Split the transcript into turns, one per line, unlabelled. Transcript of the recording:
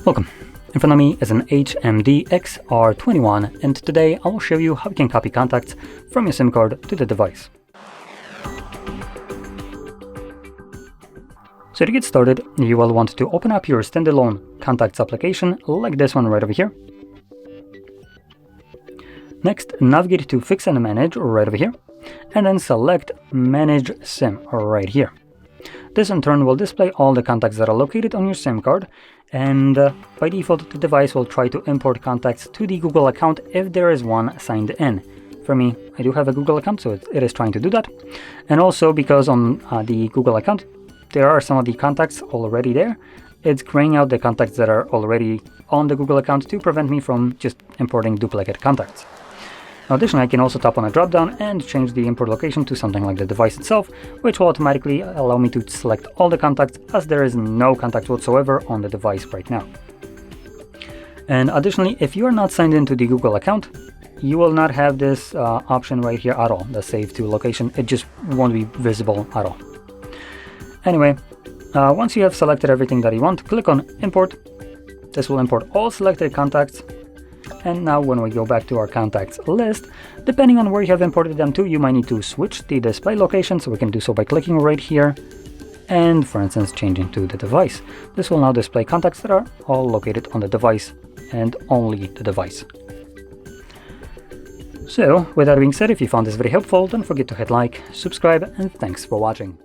Welcome. In front of me is an HMD XR21, and today I will show you how you can copy contacts from your SIM card to the device. So to get started, you will want to open up your standalone contacts application like this one right over here. Next, navigate to Fix and Manage right over here, and then select Manage SIM right here. This in turn will display all the contacts that are located on your SIM card, and by default the device will try to import contacts to the Google account if there is one signed in. For me, I do have a Google account, so it is trying to do that. And also because on the Google account there are some of the contacts already there, it's graying out the contacts that are already on the Google account to prevent me from just importing duplicate contacts. Additionally, I can also tap on a drop-down and change the import location to something like the device itself, which will automatically allow me to select all the contacts, as there is no contact whatsoever on the device right now. And additionally, if you are not signed into the Google account, you will not have this option right here at all, the save to location. It just won't be visible at all. Anyway, once you have selected everything that you want, click on Import. This will import all selected contacts. And now when we go back to our contacts list, depending on where you have imported them to, you might need to switch the display location, so we can do so by clicking right here and, for instance, changing to the device. This will now display contacts that are all located on the device and only the device. So, with that being said, if you found this very helpful, don't forget to hit like, subscribe, and thanks for watching.